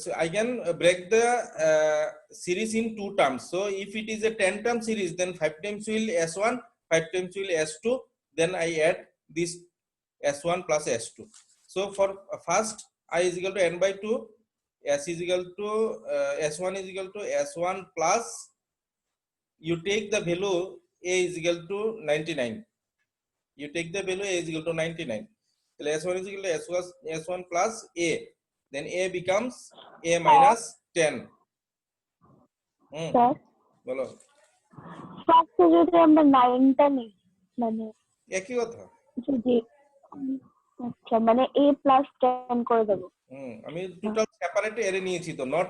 So I can break the series in 2 terms. So if it is a 10 term series, then 5 times will S1, 5 times will S2, then I add this S1 plus S2. So for first I is equal to n by 2, S is equal to S1 is equal to S1 plus, you take the value A is equal to 99. You take the value A is equal to 99. So S1 is equal to S1 plus A. Then A becomes A minus 10. Sir বলো ফার্স্টে যদি আমরা 9টা নিই মানে একই কথা। যদি আচ্ছা মানে a প্লাস 10 করে দেব। আমি টোটাল সেপারেট অ্যারে নিয়েছি তো, not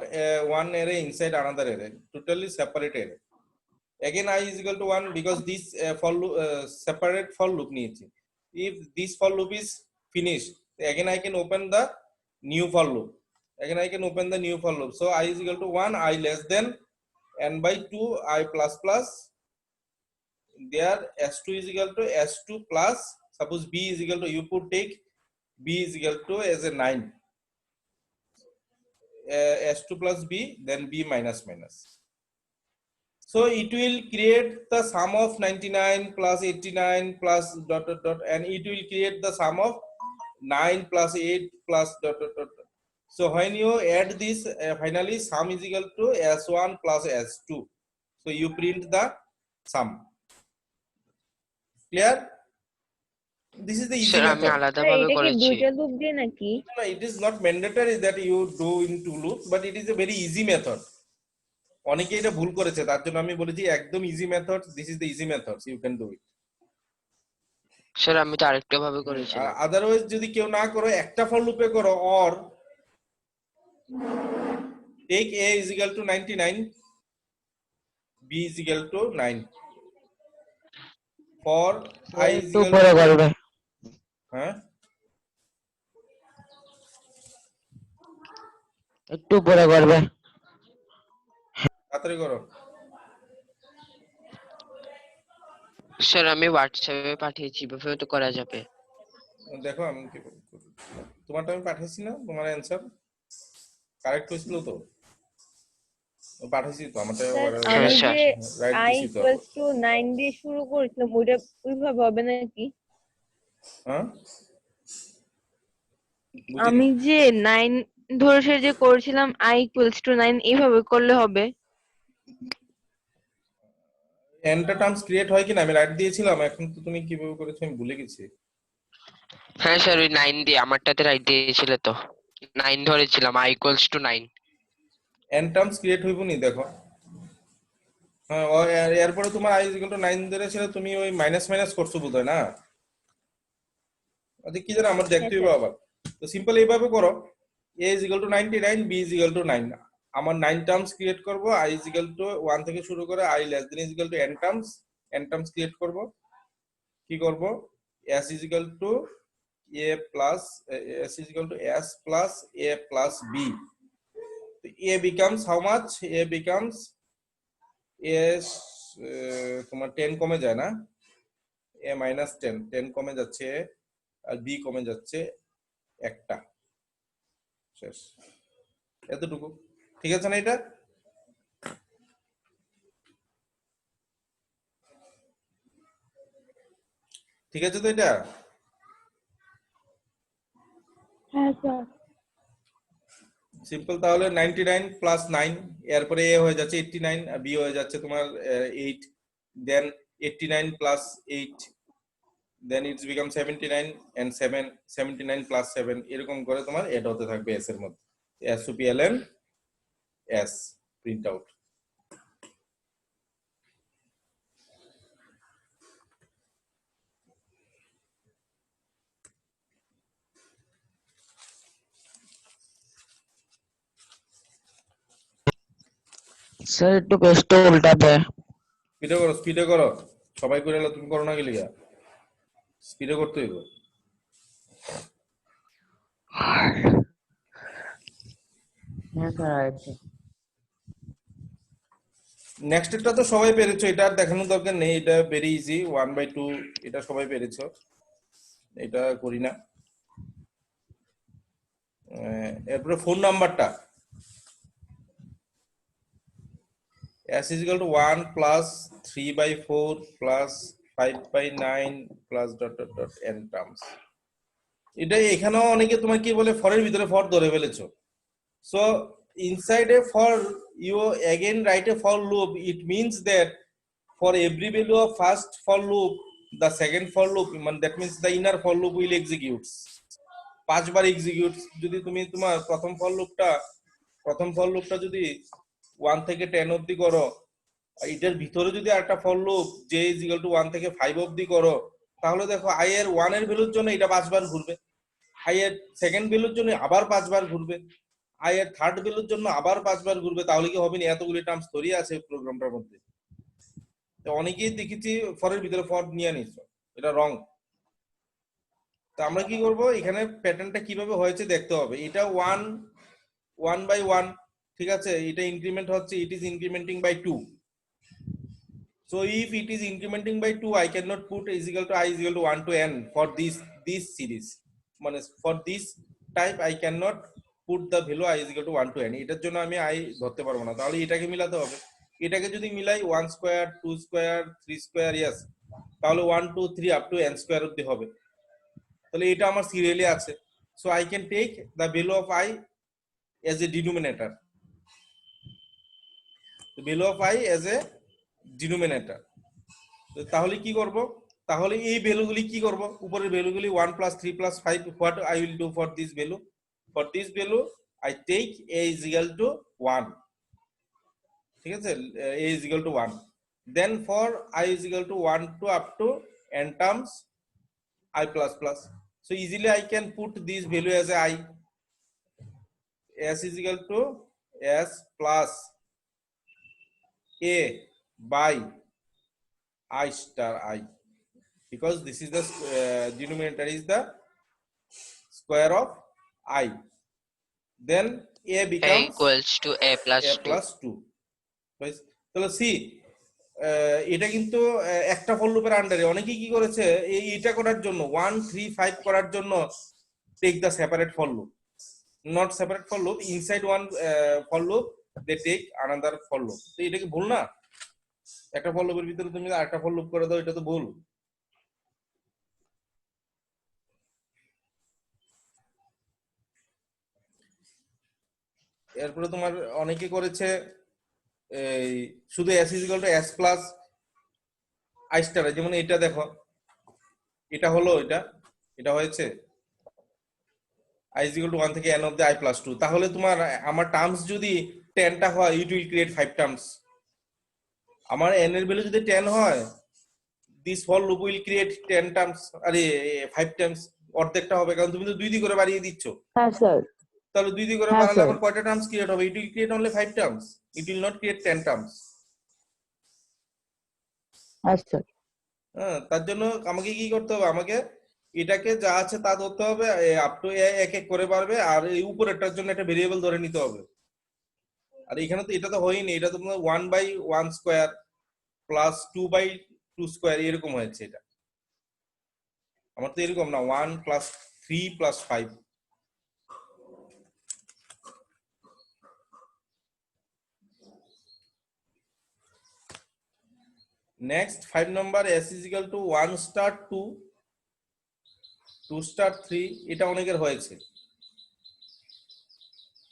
one array inside another array, totally separate array. Again I is equal to 1 because this for loop, separate for loop নিয়েছি। If this for loop is finished, again I can open the new for loop. Again I can open the new for loop. So I is equal to 1, I less than n by 2, I plus plus. There S2 is equal to S2 plus, suppose B is equal to, you could take B is equal to as a 9. S2 plus B, then B minus minus. So it will create the sum of 99 plus 89 plus dot dot dot, and it will create the sum of 9 plus 8 plus dot dot dot. So when you add this, finally sum is equal to S1 plus S2. So you print the sum. Clear? This is the easy sir আমি method. আলাদাভাবে এটা কি করেছি। দুইটা loop দিয়ে নাকি? No, it is not mandatory that you do in 2 loops, but it is a very easy method. অনেকে এটা ভুল করেছে, তার জন্য আমি বলেছি একদম easy method, this is the easy methods, you can do it. Sir আমি তো আরেকটা ভাবে করেছিলাম। আদারওয়াইজ যদি কেউ না করো, একটা ফর লুপে করো, or take a is equal to 99, b is equal to 9 for I is একটু equal পরে to, করবে, হ্যাঁ একটু পরে করবে। তাড়াতাড়ি করো। স্যার আমি হোয়াটসঅ্যাপে পাঠিয়েছি, এভাবে তো করা যাবে। দেখো আমি কি করব, তোমারটা আমি পাঠিয়েছি না, তোমার অ্যানসার কারেক্ট হয়েছিল তো, পাঠিয়েছি তো আমারটা, আমি স্যার। যে রাইট i দিছি তো। equals to 9 দিয়ে শুরু করেছিলাম, ওইটা ওইভাবে হবে নাকি? হ্যাঁ আমি যে 9 ধরে সে যে করেছিলাম i equals to 9 এইভাবে করলে হবে? এনটা টার্মস ক্রিয়েট হয় কিনা আমি রাইট দিয়েছিলাম, এখন তো তুমি কিভাবে করেছো আমি ভুলে গেছি। হ্যাঁ স্যার ওই 9 দিয়ে আমারটাতে রাইট দিয়েছিল তো, 9 ধরেছিলাম i equals to 9। N terms create হইব নি দেখো। হ্যাঁ এরপরে তোমার i is equal to 9 ধরেছিল, তুমি ওই মাইনাস মাইনাস করছো বোধহয় না, আচ্ছা কি জানো আমার দেখতে হইব আবার। তো সিম্পল এইভাবে করো, a is equal to 99, b is equal to 9, আমার 9 টার্মস ক্রিয়েট করব, i is equal to 1 থেকে শুরু করে i less than is equal to n terms create করব। কি করব, s is equal to a plus s is equal to s plus a plus b. A becomes how much? A becomes s, তোমার 10 কমে যায় না, a minus 10 কমে যাচ্ছে, আর b কমে যাচ্ছে একটা, শেষ, এতটুকু। ঠিক আছে না এটা? ঠিক আছে তো এটা? হ্যাঁ স্যার। সিম্পল, তাহলে 99 প্লাস 9, এরপরে a হয়ে যাচ্ছে 89, আর b হয়ে যাচ্ছে তোমার 8, দেন 89 plus 8, then it's become 79 and 7, 79 plus 7, এরকম করে তোমার এড হতে থাকবে s এর মধ্যে, supln s print out. Sir একটু পেজটা উল্টাবে। স্পিডে করো, সবাই করে এলো, তুমি করো না গেলি, স্পিডে করতে হইব। হ্যাঁ স্যার। নেক্সট এটা তো সবাই পেরেছো, এটা আর দেখানোর দরকার নেই, এটা ভেরি ইজি, 1/2 এটা সবাই পেরেছো, এটা করি না। হ্যাঁ, এরপরে ফোন নাম্বারটা s is equal to 1 plus 3/4 plus 5/9 plus dot dot dot n terms. এটা এখানেও অনেকে তোমার কি বলে ফরের ভিতরে ফর ধরে ফেলেছো। So inside a for you again write a for loop. It means that for every value of first for loop, the second for loop, that means the inner for loop will execute. 5 bar execute যদি তুমি তোমার প্রথম for লুপটা যদি 1 থেকে 10 অবধি করো, এটার ভিতরে যদি একটা for loop j is equal to 1 থেকে 5 অবধি করো, তাহলে দেখো i এর 1 এর ভ্যালুর জন্য এটা 5 বার ঘুরবে, i এর সেকেন্ড ভ্যালুর জন্য আবার 5 বার ঘুরবে, i এর থার্ড ভ্যালুর জন্য আবার 5 বার ঘুরবে। তাহলে কি হবে না এতগুলি টার্মস তৈরি আছে প্রোগ্রামটার মধ্যে। তো অনেকেই দেখেছি ফরের ভিতরে ফর নিয়ে নিছো, এটা রং। তো আমরা কি করব, এখানে প্যাটার্নটা কিভাবে হয়েছে দেখতে হবে। এটা 1 by 1, ঠিক আছে, এটা ইনক্রিমেন্ট হচ্ছে, it is incrementing by 2। So if it is incrementing by 2, I cannot put is equal to I is equal to 1 to n for this series, মানে for this type I cannot put the value I is equal to 1 to n। এটার জন্য আমি I ধরতে পারবো না, তাহলে এটাকে মিলাতে হবে। এটাকে যদি মিলাই 1 স্কয়ার 2 স্কয়ার 3 স্কয়ার, ইয়েস, তাহলে 1 2 3 আপ টু n স্কয়ার অবধি হবে। তাহলে এটা আমার সিরিয়ালি আছে। So I can take the value of I as a denominator, the value of I as a denominator। তো তাহলে কি করব, তাহলে এই ভ্যালুগুলি কি করব, উপরের ভ্যালুগুলি 1 plus 3 plus 5, what I will do for this value, I take a is equal to 1, ঠিক আছে, a is equal to 1, then for I is equal to 1 to up to n terms I plus plus, so easily I can put this value as a I, s is equal to s plus a by I star I, because this is the denominator is the square of I, then a a becomes equals to a plus a 2 plus 2। তাহলে C এটা কিন্তু একটা for লুপের আন্ডারে অনেকেই কি করেছে, এইটা করার জন্য 1 3 5 করার জন্য take the separate for loop, not separate for loop, inside one for loop they take another for loop। তো এটা কি ভুল না? একটা for loop এর ভিতরে তুমি আরেকটা for loop করে দাও, এটা তো ভুল। এরপরে তোমার অনেকে করেছে এই শুধু s is equal to s plus I star, যেমন এটা দেখো, এটা হলো এটা হয়েছে I is equal to 1 থেকে n of the I plus 2, তাহলে তোমার আমার টার্মস যদি 10 টা হয় it will create 5 টার্মস। আমার n এর ভ্যালু যদি 10 হয়, this for loop will create 10 terms, আরে 5 টার্মস, অর্ধেকটা হবে, কারণ তুমি তো 2 দিয়ে করে বাড়িয়ে দিচ্ছ। হ্যাঁ স্যার, তাহলে 2 দিয়ে করে হ্যাঁ, বাড়ালে স্যার। আমার কয়টা টার্মস ক্রিয়েট হবে? it will create only 5 terms, it will not create 10 terms. হ্যাঁ স্যার। হ্যাঁ, তার জন্য আমাকে কি করতে হবে, আমাকে এটাকে যা আছে তা ধরতে হবে, আপ টু এক এক করে পারবে, আর এই উপরেরটার জন্য একটা ভেরিয়েবল ধরে নিতে হবে। আর এখানে তো এটা তো হয়নি, এটা তো 1 by 1 square plus 2 by 2 square এরকম হয়েছে। এটা আমার তো এরকম না, 1 plus 3 plus 5। Next 5 number, s is equal to 1 star 2 2 star 3, এটা অনেকের হয়েছে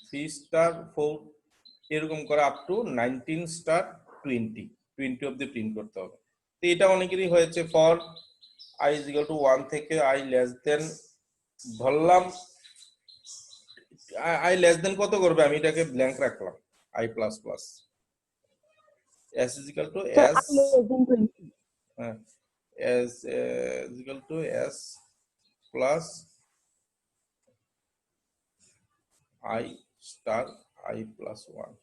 3 star 4 এরকম করে আপ টু 19 star 20 অবধি প্রিন্ট করতে হবে। তো এটা অনেকেরই হয়েছে। For I is equal to 1 থেকে I less than, ধরলাম I less than কত করবে, আমি এটাকে ব্ল্যাঙ্ক রাখলাম, I plus plus, s is equal to Sir, s, I less than 20. s is equal to s plus I star I plus 1,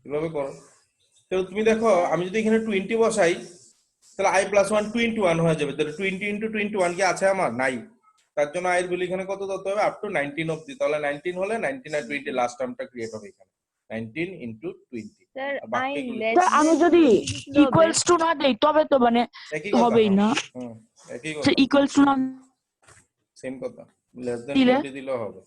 এভাবে করো। তো তুমি দেখো, আমি যদি এখানে 20 বসাই, তাহলে I plus 1 21 হয়ে যাবে। তাহলে 20 into 21 কি আছে আমার? নাই। তার জন্য I এর ভ্যালু এখানে কত ধরতে হবে? আপ টু 19 অবধি। তাহলে 19 হলে 19 আর 20 লাস্ট টার্মটা ক্রিয়েট হবে এখানে, 19 into 20। স্যার আর I বাকিগুলো less স্যার আমি than যদি 20 লিখলে হবে? ইকুয়ালস টু না দেই তবে তো মানে একই কথা, হবেই না একই স্যার, কথা। ইকুয়ালস টু না সেম কথা, লেস দেন দিলে? 20 দিলেও হবে।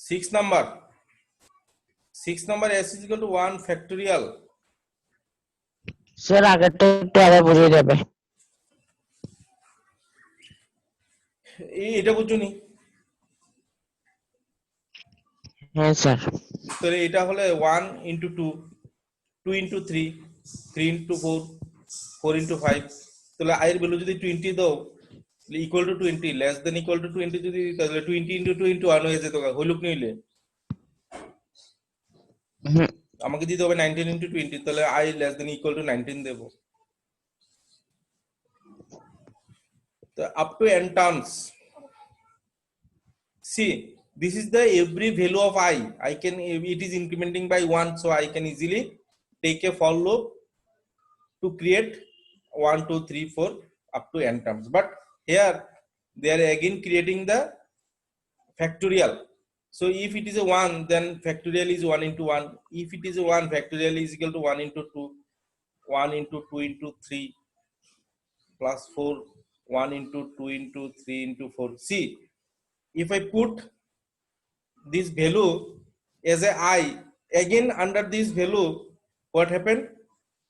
Six number s is equal to 1 factorial। Sir আগেরটা একটু আগে বুঝিয়ে দেবে। এটা বুঝুনি? হ্যাঁ স্যার। তাহলে এটা হলে 1 into 2, 2 into 3, 3 into 4, 4 into 5। তাহলে i এর ভ্যালু যদি 20 দাও equal to 20, less than equal to 20 যদি দিই, তাহলে 20 into 2 into 1 হয়ে যেত, হইলুক নিলে হুম, আমাকে দিতে হবে 19 into 20, তাহলে i less than equal to 19 দেব। তো up to n terms, see this is the every value of I can, it is incrementing by 1, so I can easily take a for loop to create 1 2 3 4 up to n terms, but here they are again creating the factorial. So if it is a 1, then factorial is 1 into 1. If it is a 1, factorial is equal to 1 into 2, 1 into 2 into 3 plus 4, 1 into 2 into 3 into 4. See, if I put this value as a I, again under this value, what happened?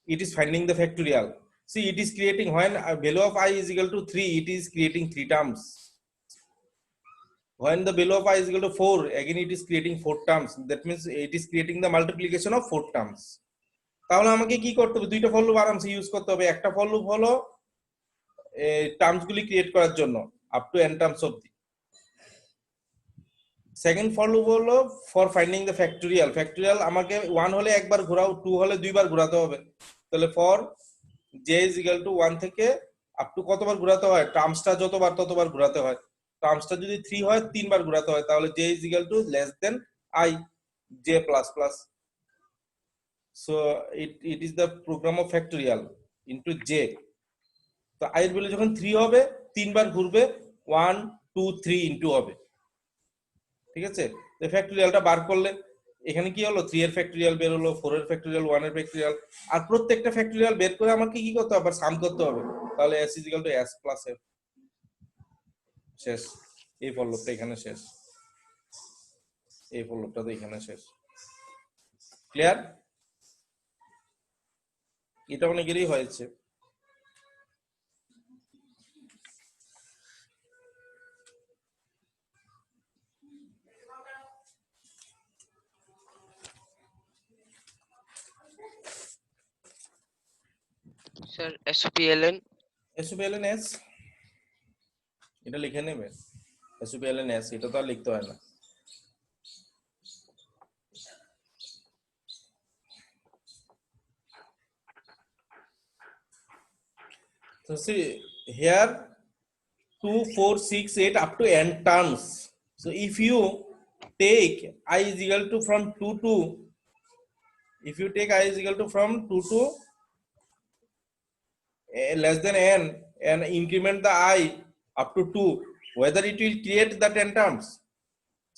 It is finding the factorial. See, it is creating, when a value of I is equal to 3, it is creating 3 terms. When the value of I is equal to 4, again it is creating 4 terms. That means it is creating the multiplication of 4 terms. তাহলে আমাকে কি করতে হবে? দুইটা for loop আরামসে use করতে হবে। একটা ফর লুপ হলো টার্মস গুলি ক্রিয়েট করার জন্য আপ টু n টার্মস অবধি। সেকেন্ড ফর লুপ হলো for finding the factorial. Factorial আমাকে 1 হলে একবার ঘোরাও, 2 হলে দুইবার ঘোরাতে হবে। তাহলে for j is equal to 1 থেকে আপ টু কতবার ঘোরাতে হয়? টার্মসটা যতবার ততবার ঘোরাতে হয়। টার্মসটা যদি 3 হয় 3 বার ঘোরাতে হয়, তাহলে j is equal to less than I, j plus plus. So it is the program of factorial into j. তো i এর ভ্যালু যখন 3 হবে 3 বার ঘুরবে, 1 2 3 ইনটু হবে, ঠিক আছে? তো ফ্যাক্টোরিয়ালটা বার করলে এখানে কি হলো? 3 এর ফ্যাক্টোরিয়াল বের হলো, 4 এর ফ্যাক্টোরিয়াল, 1 এর ফ্যাক্টোরিয়াল, আর প্রত্যেকটা ফ্যাক্টোরিয়াল বের করে আমাকে কি করতে হবে? আবার সাম করতে হবে। তাহলে s is equal to s plus f। শেষ। এই ফর লুপটা এখানে শেষ, এই ফর লুপটা তো এখানে শেষ। ক্লিয়ার? এটা অনেকেরই হয়েছে। স্যার SPLN SUPLNS এটা লিখে নেবে। SUPLNS এটা তো আর লিখতে হয় না। So see here 2 4 6 8 up to n terms. So if you take I is equal to from 2 to, if you take I is equal to from 2 to less than n and increment the I up to 2, whether it will create the 10 terms.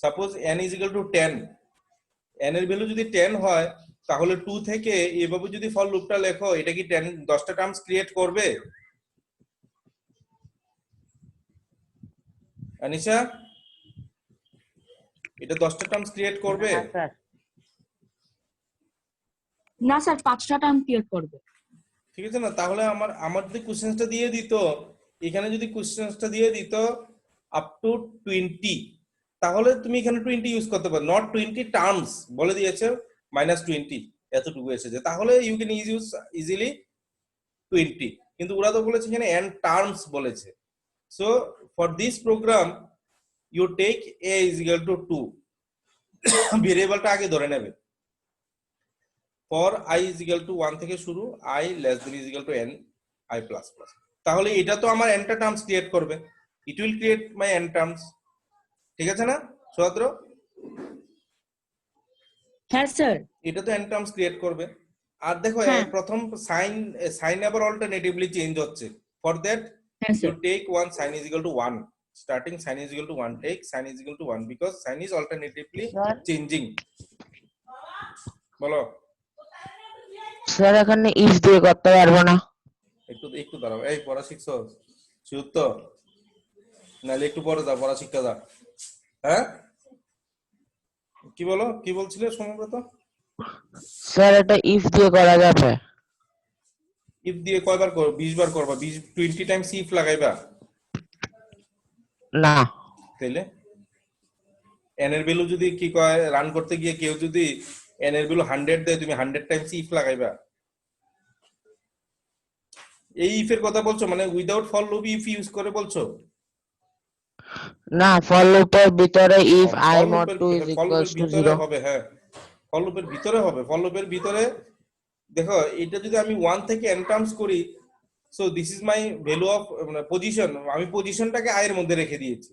Suppose n is equal to 10, n এর value যদি 10 হয়, তাহলে 2 থেকে এভাবে যদি for লুপটা লেখো, এটা কি 10টা টার্মস ক্রিয়েট করবে? আনিশা, এটা 10টা টার্মস ক্রিয়েট করবে? হ্যাঁ স্যার। না স্যার 5টা টার্ম ক্রিয়েট করবে। ঠিক আছে না? তাহলে আমার যদি কোশ্চেনটা দিয়ে দিত, এখানে যদি কোশ্চেনটা দিয়ে দিত আপ টু 20, তাহলে তুমি এখানে 20 ইউজ করতে পারো। নট 20 টার্মস বলে দিয়েছে, -20 এতটুকু এসেছে, তাহলে ইউ ক্যান ইউজ ইজিলি 20। কিন্তু ওরা তো বলেছে এখানে n টার্মস বলেছে। So for this program you take a is equal to 2, ভেরিয়েবলটা আগে ধরে নেবে। For I is equal to 1 থেকে শুরু, I less than is equal to n I plus plus। তাহলে এটা তো আমার n টা টার্মস ক্রিয়েট করবে, it will create my n terms. ঠিক আছে না সুয়াদ্র? হ্যাঁ স্যার। এটা তো n টার্মস ক্রিয়েট করবে। আর দেখো হ্যাঁ। প্রথম সাইন আবার অল্টারনেটিভলি চেঞ্জ হচ্ছে। ফর দ্যাট হ্যাঁ you sir. take 1 sin is equal to 1, starting sin is equal to 1, take sin is equal to 1 because sin is alternatively Sir? changing। বলো। Sir এখানে if দিয়ে করতে পারবো না। একটু একটু দাঁড়াও, এই পড়া শিখছো শিওর তো? নাহলে একটু পরে যা, পড়া শিক্ষা যা। হ্যাঁ, কি বলো, কি বলছিলে সম্ভবত? স্যার এটা ইফ দিয়ে করা যাবে? ইফ দিয়ে কয়বার করো? 20 বার করবা? 20 টাইমস ইফ লাগাইবা? না। তাইলে এন এর ভ্যালু যদি কি কয়, রান করতে গিয়ে কেউ যদি এন এর ভ্যালু 100 দেয়, তুমি 100 টাইমস ইফ লাগাইবা? এই ইফ এর কথা বলছো, মানে without for loop if use করে বলছো? না, ফর লুপের ভিতরে ইফ আই ফর মড লুপের 2 ইজ ফর লুপের ইকুয়ালস টু ভিতরে 0। হবে, হ্যাঁ ফর লুপের ভিতরে হবে। ফর লুপের ভিতরে দেখো, এটা যদি আমি 1 থেকে n টার্মস করি, so this is my value of position. আমি পজিশনটাকে i এর মধ্যে রেখে দিয়েছি।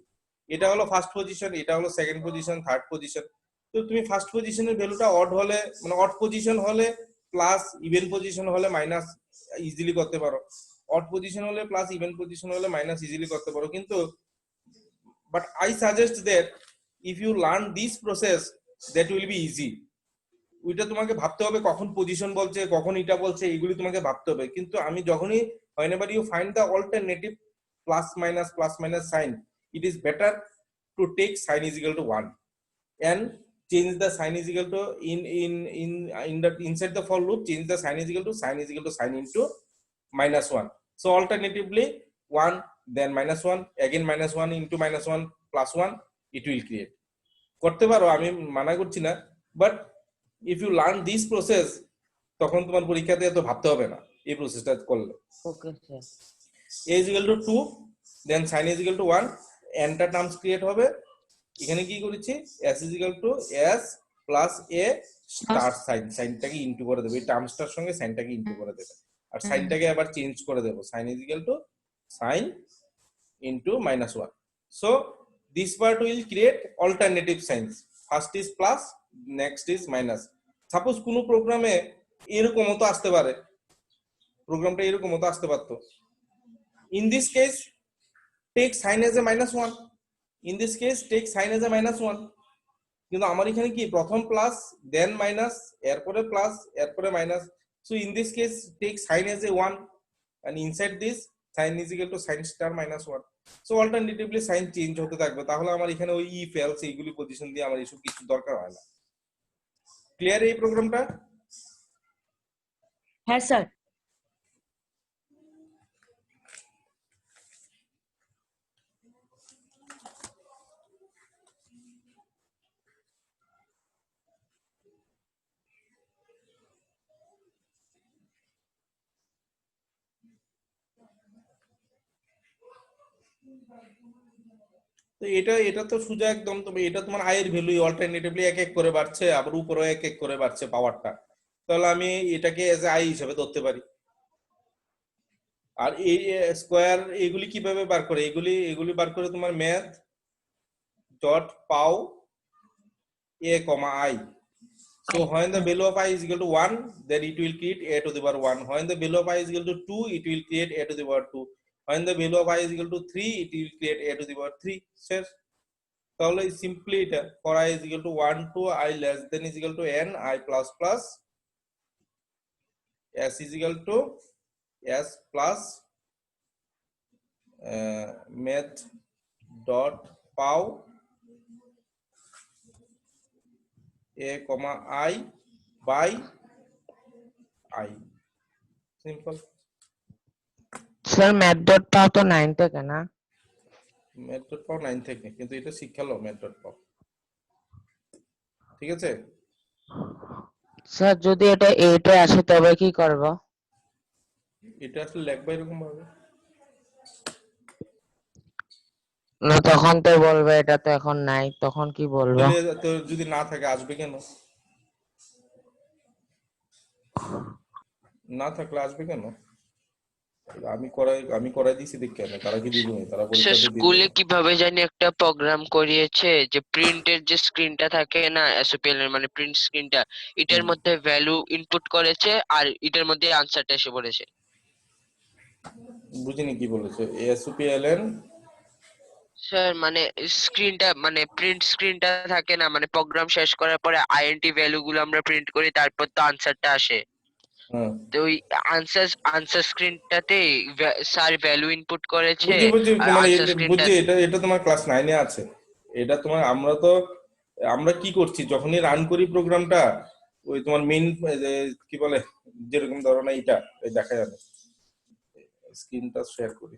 এটা হলো ফার্স্ট পজিশন, এটা হলো সেকেন্ড পজিশন, থার্ড পজিশন। তো তুমি ফার্স্ট পজিশনের ভ্যালুটা অড হলে, মানে অড পজিশন হলে প্লাস, ইভেন পজিশন হলে মাইনাস ইজিলি করতে পারো। অড পজিশন হলে প্লাস, ইভেন পজিশন হলে মাইনাস ইজিলি করতে পারো। কিন্তু but I suggest that if you learn this process, that will be easy. ওইটা তোমাকে ভাবতে হবে কখন পজিশন বলছে, কখন এটা বলছে, এগুলি তোমাকে ভাবতে হবে। কিন্তু আমি যখনই, whenever you find the alternative plus minus sign, it is better to take sign is equal to 1 and change the sign is equal to in the inside the for loop, change the sign is equal to sign into -1. So alternatively 1 then -1 again -1 into -1 plus 1 it will create. করতে পারো, আমি মানা করছি না, but if you learn this process, তখন তোমার পরীক্ষাতে এত ভাবতে হবে না এই প্রসেসটা করলে। Okay sir. a is equal to 2 then sin is equal to 1, nটা টার্মস ক্রিয়েট হবে। এখানে কি করেছি, s is equal to s plus a star sign, সাইনটাকে ইনটু করে দেবে, এই টার্মসটার সঙ্গে সাইনটাকে ইনটু করে দেবে, আর সাইনটাকে আবার চেঞ্জ করে দেব, sin is equal to sin into -1. So this part will create alternative signs. First is plus, next is minus. Suppose কোনো প্রোগ্রামে এরকম মতো আসতে পারে, প্রোগ্রামটা এরকম মতো আসতে পারতো। In this case take sin as a -1, in this case take sin as a -1, কিন্তু আমার এখানে কি প্রথম প্লাস দেন মাইনাস, এরপরে প্লাস, এরপরে minus. So in this case take sign as a 1 and inside this sin is equal to sin star -1. So alternatively sign change হতে থাকবে। তাহলে আমার এখানে ওই ইফ এলস এইগুলি পজিশন দিয়ে আমার এসব কিছু দরকার হয় না। ক্লিয়ার এই প্রোগ্রামটা? হ্যাঁ স্যার। তো এটা এটা তো সোজা একদম, তবে এটা তোমার আয়ের ভ্যালু অল্টারনেটিভলি এক এক করে বাড়ছে, আবার উপরেও এক এক করে বাড়ছে পাওয়ারটা। তাহলে আমি এটাকে এজ আই হিসেবে ধরতে পারি। আর এই স্কোয়ার এগুলি কিভাবে বার করে, এগুলি বার করে তোমার ম্যাথ ডট পাও a comma I. So when the value of I is equal to 1, then it will create a to the power 1. When the value of I is equal to 2, it will create a to the power 2. When the value of I is equal to 3, it will create a to the power 3. শেষ। তাহলে simply এটা for I is equal to 1 to I less than is equal to n, I plus plus s is equal to s plus math dot pow a comma I by I. Simple. Sir math dot পাও তো 9 থেকে না? Math dot পাও 9 থেকে, কিন্তু এটা শিখালো math dot পাও। ঠিক আছে? স্যার যদি এটা 8 এ আসে তবে কি করব? এটা আসলে লেখবা এরকম ভাবে, না তখন তো বলবে এটা তো এখন নাই, তখন কি বলবো? তাহলে তো যদি না থাকে আসবে কেন? না থাকলে আসবে কেন? আমি করাই দিছি দেখ কেন, তারা কি দিবে? তারা পরীক্ষাতে দিবে। স্কুলে কিভাবে জানি একটা প্রোগ্রাম করিয়েছে যে প্রিন্টের যে স্ক্রিনটা থাকে না, এসওপিএল এর মানে প্রিন্ট স্ক্রিনটা, এটার মধ্যে ভ্যালু ইনপুট করেছে আর এটার মধ্যে আনসারটা এসে পড়েছে। বুঝিনি কি বলেছে, এসপিএলএন স্যার মানে স্ক্রিনটা মানে প্রিন্ট স্ক্রিনটা থাকে না, মানে প্রোগ্রাম শেষ করার পরে আইএনটি ভ্যালু গুলো আমরা প্রিন্ট করি, তারপর তো আনসারটা আসে। হ্যাঁ তো ওই আনসার স্ক্রিনটাতে স্যার ভ্যালু ইনপুট করেছে, বুঝছি আর মানে আনসার স্ক্রিনটা বুঝছি, এটা তোমার ক্লাস 9-এ আছে। এটা তোমার আমরা কি করছি যখনই রান করি প্রোগ্রামটা, ওই তোমার মেইন কি বলে, যেরকম ধরো না এটা এই দেখা যাবে, স্ক্রিনটা শেয়ার করি।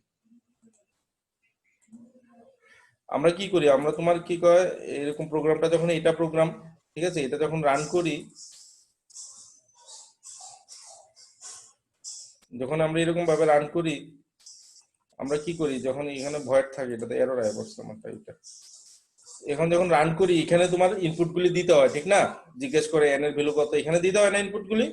আমরা কি করি, আমরা তোমার কি কয় এরকম প্রোগ্রামটা যখন এটা প্রোগ্রাম, ঠিক আছে, এটা যখন রান করি, যখন আমরা এরকম ভাবে রান করি, আমরা কি করি যখন এখানে ভয়েড থাকে, এটাতে এরর আয় বসছে আমার টাইপটা, এখন যখন রান করি এখানে তোমার ইনপুট গুলি দিতে হয়, ঠিক না? জিজ্ঞেস করে এন এর ভ্যালু কত, এখানে দিতে হয় না ইনপুট গুলি?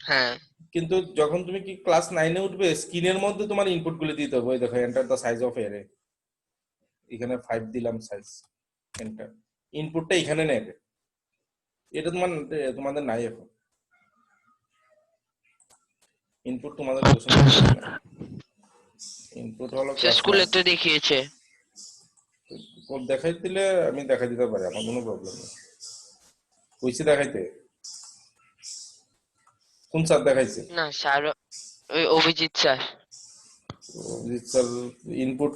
হ্যাঁ কিন্তু যখন তুমি কি ক্লাস 9-এ উঠবে, স্ক্রিনের মধ্যে তোমার ইনপুট গুলি দিতে হবে। ওই দেখো, এন্টার দ্য সাইজ অফ এরে, এখানে 5 দিলাম সাইজ, এন্টার, ইনপুটটা এখানে নেবে। এটা তোমাদের নাই এখন ইনপুট, তোমাদের ইনপুট হলো সে ক্লাস স্কুলে 9। তো দেখিয়েছে। দেখাই দিলে আমি দেখাই দিতে পারি, আমার কোনো প্রবলেম নেই। কইছি দেখাইতে, কোন স্যার দেখাইছে? না স্যার, ওই অভিজিৎ স্যার। স্যার ইনপুট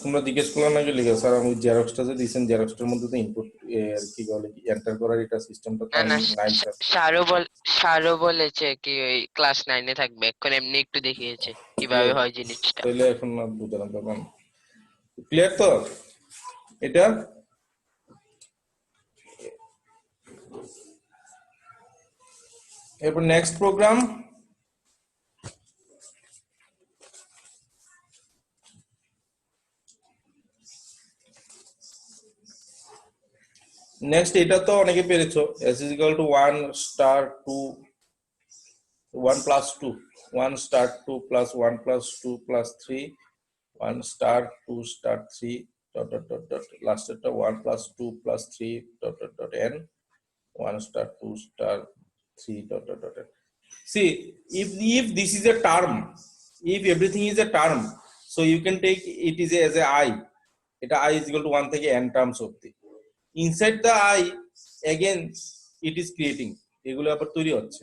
তোমরা জিজ্ঞেস করলে না, লিখে স্যার আমি জেরক্সটা যে দিয়েছেন, জেরক্সটার মধ্যে তো ইনপুট কি বলে এন্টার করার এটা সিস্টেমটা তো না না, নাই স্যার। স্যারও বলেছে কি ওই ক্লাস 9-এ থাকবে, এখন এমনি একটু দেখিয়েছে কিভাবে হয় জিনিসটা। তাহলে এখন না বুঝলাম, তখন ক্লিয়ার তো এটা। এরপর নেক্সট প্রোগ্রাম, নেক্সট এটা তো অনেকে পেরেছো, s is equal to 1 star 2 1 plus 2 1 star 2 plus 1 plus 2 plus 3 1 star 2 star 3 dot dot dot dot, last এটা 1 plus 2 plus 3 dot dot dot n 1 star 2 star 3 dot dot dot n. See, if this is a term, if everything is a term, so you can take it is as a I, এটা I is equal to 1 থেকে n terms অবধি। Inside the I again it is creating, এগুলো আবার তৈরি হচ্ছে,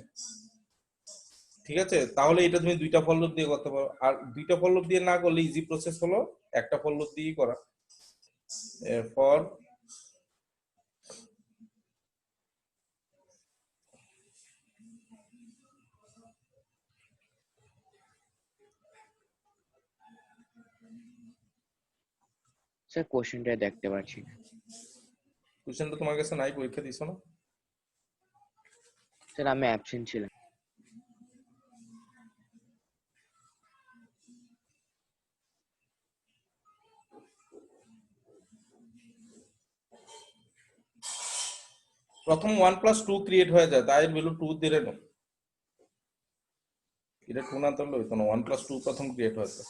ঠিক আছে? তাহলে এটা তুমি দুইটা ফর লুপ দিয়ে করতে পারো, আর দুইটা ফর লুপ দিয়ে না করলে ইজি প্রসেস হলো একটা ফর লুপ দিয়েই করা। ফর স্যার কোশ্চেনটা দেখতে পাচ্ছি না কোশ্চেনটা তোমার কাছে নাই, পরীক্ষা দিছো না? স্যার, আমি অ্যাবসেন্ট ছিলাম। প্রথম 1 plus 2 ক্রিয়েট হয়ে যায়, তাই ভ্যালু 2 দিলে না, এটা 2 না, তাহলে হইতো না, 1 plus 2 প্রথম ক্রিয়েট হয়েছে।